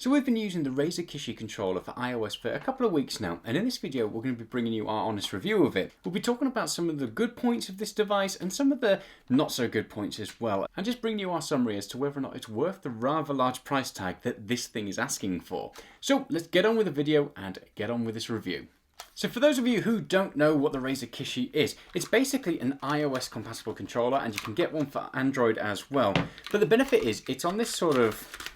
So we've been using the Razer Kishi Controller for iOS for a couple of weeks now, and in this video we're going to be bringing you our honest review of it. We'll be talking about some of the good points of this device and some of the not so good points as well, and just bring you our summary as to whether or not it's worth the rather large price tag that this thing is asking for. So let's get on with the video and get on with this review. So for those of you who don't know what the Razer Kishi is, it's basically an iOS compatible controller, and you can get one for Android as well. But the benefit is it's on this sort of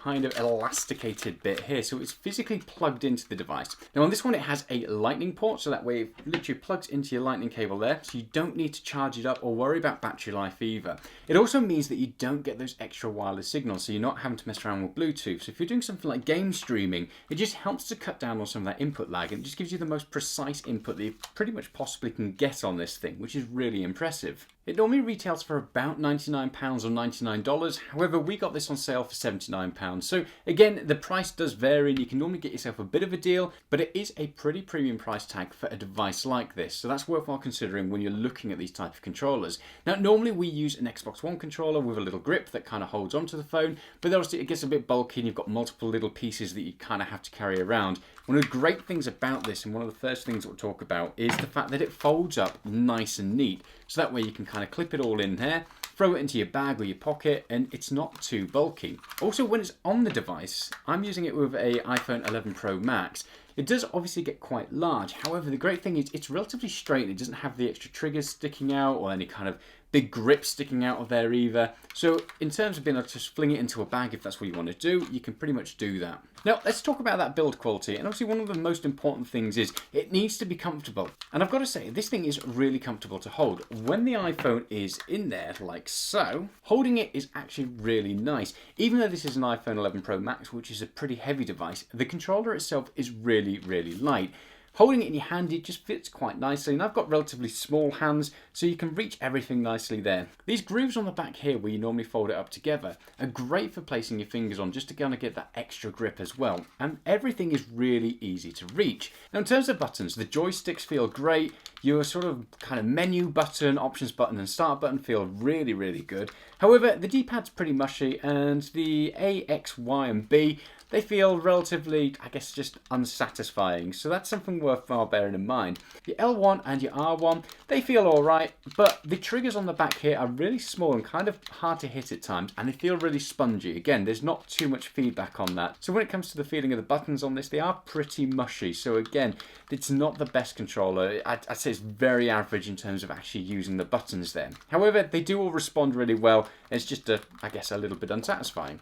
kind of elasticated bit here, so it's physically plugged into the device. Now on this one it has a lightning port, so that way it literally plugs into your lightning cable there, so you don't need to charge it up or worry about battery life either. It also means that you don't get those extra wireless signals, so you're not having to mess around with Bluetooth. So if you're doing something like game streaming, it just helps to cut down on some of that input lag, and it just gives you the most precise input that you pretty much possibly can get on this thing, which is really impressive. It normally retails for about £99 or $99, however we got this on sale for £79. So again, the price does vary and you can normally get yourself a bit of a deal, but it is a pretty premium price tag for a device like this, so that's worthwhile considering when you're looking at these type of controllers. Now normally we use an Xbox One controller with a little grip that kind of holds onto the phone, but obviously it gets a bit bulky and you've got multiple little pieces that you kind of have to carry around. One of the great things about this, and one of the first things we'll talk about, is the fact that it folds up nice and neat, so that way you can kind of clip it all in there, throw it into your bag or your pocket, and it's not too bulky. Also, when it's on the device, I'm using it with a iPhone 11 Pro Max. It does obviously get quite large, however the great thing is it's relatively straight. It doesn't have the extra triggers sticking out or any kind of big grip sticking out of there either. So in terms of being able to just fling it into a bag if that's what you want to do, you can pretty much do that. Now let's talk about that build quality, and obviously one of the most important things is it needs to be comfortable. And I've got to say, this thing is really comfortable to hold. When the iPhone is in there like so, holding it is actually really nice. Even though this is an iPhone 11 Pro Max, which is a pretty heavy device, the controller itself is really light. Holding it in your hand, it just fits quite nicely, and I've got relatively small hands, so you can reach everything nicely there. These grooves on the back here, where you normally fold it up together, are great for placing your fingers on, just to kind of get that extra grip as well. And everything is really easy to reach. Now in terms of buttons, the joysticks feel great. Your sort of kind of menu button, options button and start button feel really good. However, the D-pad's pretty mushy, and the A, X, Y and B, they feel relatively, I guess, just unsatisfying. So that's something worthwhile bearing in mind. Your L1 and your R1, they feel alright, but the triggers on the back here are really small and kind of hard to hit at times, and they feel really spongy. Again, there's not too much feedback on that. So when it comes to the feeling of the buttons on this, they are pretty mushy. So again, it's not the best controller. I'd say it's very average in terms of actually using the buttons there. However, they do all respond really well. It's just, I guess, a little bit unsatisfying.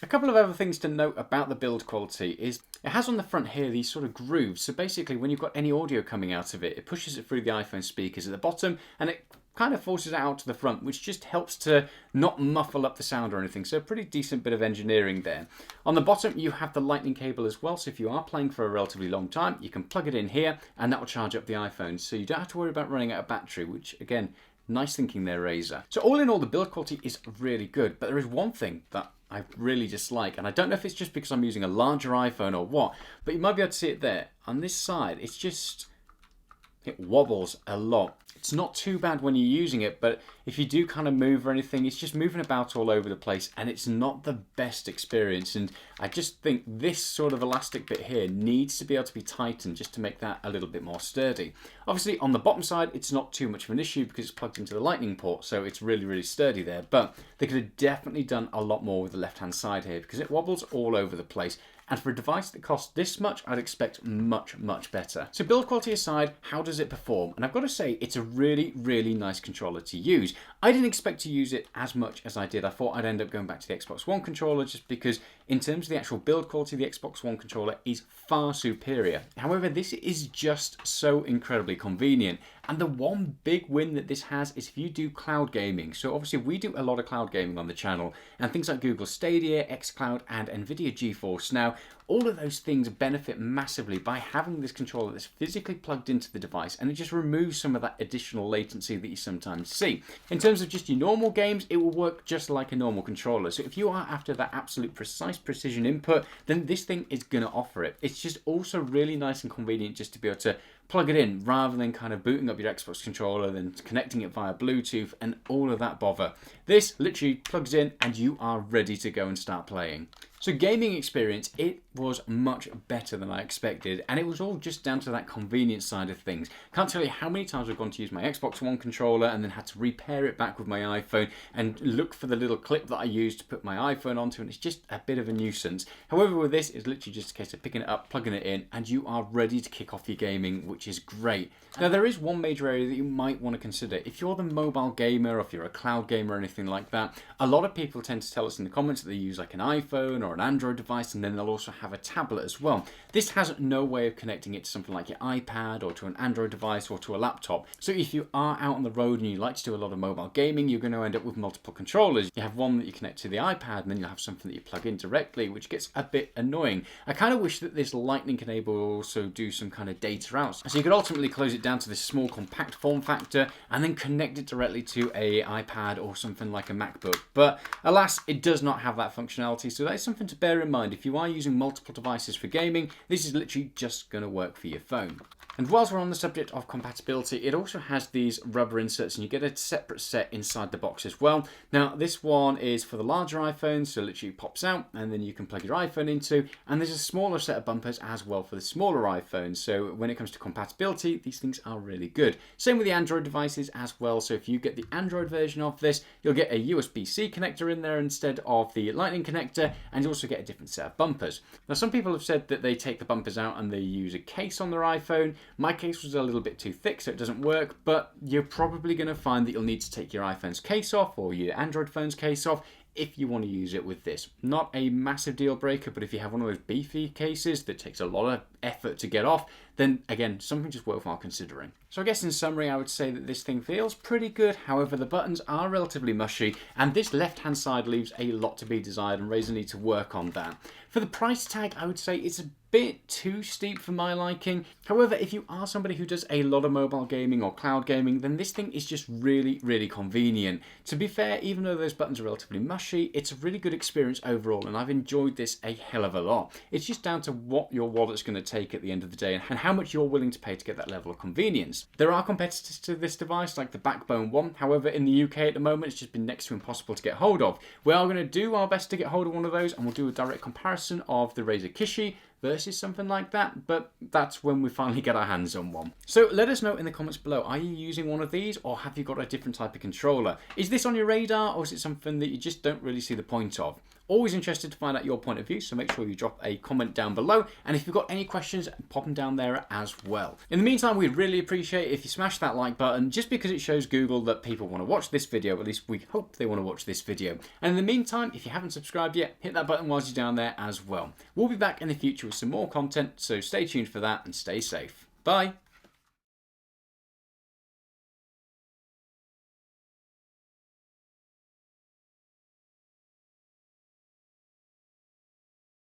A couple of other things to note about the build quality is it has on the front here these sort of grooves. So basically when you've got any audio coming out of it, it pushes it through the iPhone speakers at the bottom and it kind of forces it out to the front, which just helps to not muffle up the sound or anything. So a pretty decent bit of engineering there. On the bottom you have the lightning cable as well, so if you are playing for a relatively long time, you can plug it in here and that will charge up the iPhone. So you don't have to worry about running out of battery, which again, nice thinking there, Razer. So all in all, the build quality is really good, but there is one thing that I really dislike, and I don't know if it's just because I'm using a larger iPhone or what, but you might be able to see it there. On this side, it wobbles a lot. It's not too bad when you're using it, but if you do kind of move or anything, it's just moving about all over the place, and it's not the best experience. And I just think this sort of elastic bit here needs to be able to be tightened just to make that a little bit more sturdy. Obviously, on the bottom side, it's not too much of an issue because it's plugged into the lightning port, so it's really sturdy there. But they could have definitely done a lot more with the left-hand side here because it wobbles all over the place. And for a device that costs this much, I'd expect much better. So build quality aside, how does it perform? And I've got to say, it's a really nice controller to use. I didn't expect to use it as much as I did. I thought I'd end up going back to the Xbox One controller just because in terms of the actual build quality, the Xbox One controller is far superior. However, this is just so incredibly convenient. And the one big win that this has is if you do cloud gaming. So obviously we do a lot of cloud gaming on the channel, and things like Google Stadia, xCloud and Nvidia GeForce. Now, all of those things benefit massively by having this controller that's physically plugged into the device, and it just removes some of that additional latency that you sometimes see. In terms of just your normal games, it will work just like a normal controller. So if you are after that absolute precise precision input, then this thing is going to offer it. It's just also really nice and convenient just to be able to plug it in rather than kind of booting up your Xbox controller, then connecting it via Bluetooth and all of that bother. This literally plugs in and you are ready to go and start playing. So gaming experience, it was much better than I expected, and it was all just down to that convenience side of things. Can't tell you how many times I've gone to use my Xbox One controller and then had to repair it back with my iPhone and look for the little clip that I used to put my iPhone onto, and it's just a bit of a nuisance. However, with this, it's literally just a case of picking it up, plugging it in, and you are ready to kick off your gaming, which is great. Now, there is one major area that you might want to consider. If you're the mobile gamer, or if you're a cloud gamer or anything like that, a lot of people tend to tell us in the comments that they use like an iPhone or an Android device, and then they'll also have a tablet as well. This has no way of connecting it to something like your iPad or to an Android device or to a laptop. So if you are out on the road and you like to do a lot of mobile gaming, you're going to end up with multiple controllers. You have one that you connect to the iPad, and then you'll have something that you plug in directly, which gets a bit annoying. I kind of wish that this Lightning cable will also do some kind of data out. So you could ultimately close it down to this small compact form factor and then connect it directly to a iPad or something like a MacBook. But alas, it does not have that functionality, so that is something to bear in mind. If you are using multiple devices for gaming, this is literally just going to work for your phone. And whilst we're on the subject of compatibility, it also has these rubber inserts, and you get a separate set inside the box as well. Now, this one is for the larger iPhones, so literally pops out, and then you can plug your iPhone into, and there's a smaller set of bumpers as well for the smaller iPhones. So when it comes to compatibility, these things are really good. Same with the Android devices as well. So if you get the Android version of this, you'll get a USB-C connector in there instead of the Lightning connector, and you also get a different set of bumpers. Now, some people have said that they take the bumpers out and they use a case on their iPhone. My case was a little bit too thick, so it doesn't work, but you're probably going to find that you'll need to take your iPhone's case off or your Android phone's case off if you want to use it with this. Not a massive deal breaker, but if you have one of those beefy cases that takes a lot of effort to get off, then again, something just worthwhile considering. So I guess in summary, I would say that this thing feels pretty good. However, the buttons are relatively mushy, and this left-hand side leaves a lot to be desired, and Razer need to work on that. For the price tag, I would say it's a bit too steep for my liking. However, if you are somebody who does a lot of mobile gaming or cloud gaming, then this thing is just really, really convenient. To be fair, even though those buttons are relatively mushy, it's a really good experience overall, and I've enjoyed this a hell of a lot. It's just down to what your wallet's going to take at the end of the day and how much you're willing to pay to get that level of convenience. There are competitors to this device, like the Backbone one. However, in the UK at the moment, it's just been next to impossible to get hold of. We are going to do our best to get hold of one of those, and we'll do a direct comparison of the Razer Kishi versus something like that, but that's when we finally get our hands on one. So let us know in the comments below, are you using one of these, or have you got a different type of controller? Is this on your radar, or is it something that you just don't really see the point of? Always interested to find out your point of view, so make sure you drop a comment down below, and if you've got any questions, pop them down there as well. In the meantime, we'd really appreciate it if you smash that like button, just because it shows Google that people want to watch this video. At least we hope they want to watch this video. And in the meantime, if you haven't subscribed yet, hit that button whilst you're down there as well. We'll be back in the future with some more content, so stay tuned for that and stay safe. Bye!